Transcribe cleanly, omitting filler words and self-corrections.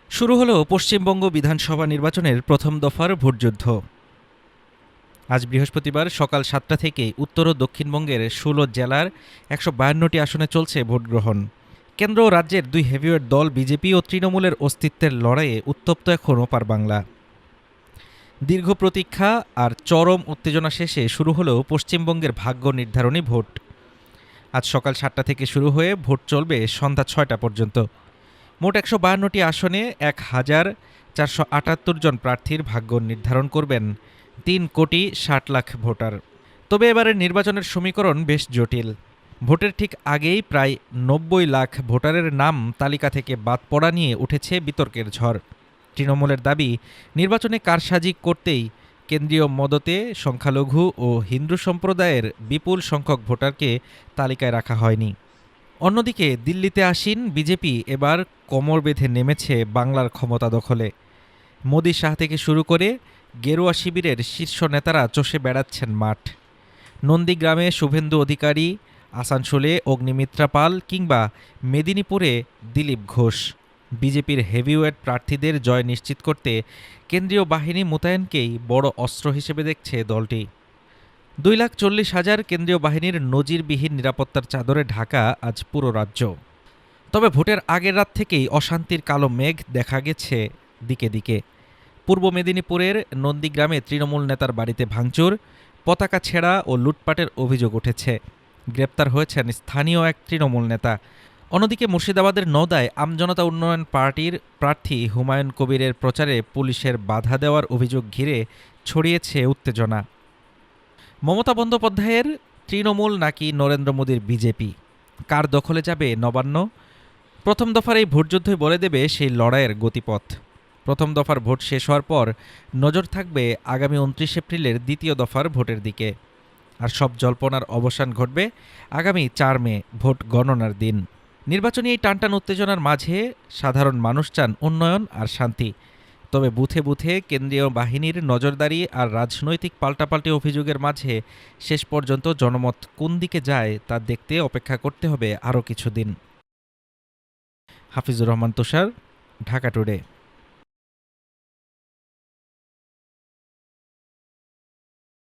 শুরু হলো পশ্চিমবঙ্গ বিধানসভা নির্বাচনের প্রথম দফার ভোটযুদ্ধ। আজ বৃহস্পতিবার সকাল ৭টা থেকে উত্তর ও দক্ষিণবঙ্গের ১৬ জেলার ১৫২টি আসনে চলছে ভোটগ্রহণ। কেন্দ্র ও রাজ্যের দুই হেভিওয়েট দল বিজেপি ও তৃণমূলের অস্তিত্বের লড়াইয়ে উত্তপ্ত এখন ওপার বাংলা। দীর্ঘ প্রতীক্ষা আর চরম উত্তেজনা শেষে শুরু হলো পশ্চিমবঙ্গের ভাগ্য নির্ধারণী ভোট। আজ সকাল ৭টা থেকে শুরু হয়ে ভোট চলবে সন্ধ্যা ৬টা পর্যন্ত। মোট ১৫২টি আসনে ১,৪৭৮ জন প্রার্থীর ভাগ্য নির্ধারণ করবেন ৩,৬০,০০,০০০ ভোটার। তবে এবারের নির্বাচনের সমীকরণ বেশ জটিল। ভোটের ঠিক আগেই প্রায় ৯০ লাখ ভোটারের নাম তালিকা থেকে বাদ পড়া নিয়ে উঠেছে বিতর্কের ঝড়। তৃণমূলের দাবি, নির্বাচনে কারসাজি করতেই কেন্দ্রীয় মদতে সংখ্যালঘু ও হিন্দু সম্প্রদায়ের বিপুল সংখ্যক ভোটারকে তালিকায় রাখা হয়নি। অন্যদিকে দিল্লিতে আসীন বিজেপি এবার কোমর বেঁধে নেমেছে বাংলার ক্ষমতা দখলে। মোদি শাহ থেকে শুরু করে গেরুয়া শিবিরের শীর্ষ নেতারা চষে বেড়াচ্ছেন মাঠ। নন্দীগ্রামে শুভেন্দু অধিকারী, আসানসোলে অগ্নিমিত্রা পাল কিংবা মেদিনীপুরে দিলীপ ঘোষ। বিজেপির হেভিওয়েট প্রার্থীদের জয় নিশ্চিত করতে কেন্দ্রীয় বাহিনী মোতায়েনকেই বড় অস্ত্র হিসেবে দেখছে দলটি। ২,৪০,০০০ কেন্দ্রীয় বাহিনীর নজিরবিহীন নিরাপত্তার চাদরে ঢাকা আজ পুরো রাজ্য। তবে ভোটের আগের রাত থেকেই অশান্তির কালো মেঘ দেখা গেছে দিকে দিকে। পূর্ব মেদিনীপুরের নন্দীগ্রামে তৃণমূল নেতার বাড়িতে ভাঙচুর, পতাকা ছেঁড়া ও লুটপাটের অভিযোগ উঠেছে। গ্রেপ্তার হয়েছেন স্থানীয় এক তৃণমূল নেতা। অন্যদিকে মুর্শিদাবাদের নওদায় আমজনতা উন্নয়ন পার্টির প্রার্থী হুমায়ুন কবিরের প্রচারে পুলিশের বাধা দেওয়ার অভিযোগ ঘিরে ছড়িয়েছে উত্তেজনা। মমতা বন্দ্যোপাধ্যায়ের তৃণমূল নাকি নরেন্দ্র মোদীর বিজেপি, কার দখলে যাবে নবান্ন? প্রথম দফার এই ভোটযুদ্ধই বলে দেবে সেই লড়াইয়ের গতিপথ। প্রথম দফার ভোট শেষ হওয়ার পর নজর থাকবে আগামী ২৯ এপ্রিলের দ্বিতীয় দফার ভোটের দিকে। আর সব জল্পনার অবসান ঘটবে আগামী ৪ মে, ভোট গণনার দিন। নির্বাচনী এই টানটান উত্তেজনার মাঝে সাধারণ মানুষ চান উন্নয়ন আর শান্তি। তবে বুথে বুথে কেন্দ্রীয় বাহিনীর নজরদারি আর রাজনৈতিক পাল্টাপাল্টি অভিযোগের মাঝে শেষ পর্যন্ত জনমত কোন দিকে যায় তা দেখতে অপেক্ষা করতে হবে আরও কিছুদিন। হাফিজুর রহমান তুষার, ঢাকা টুডে।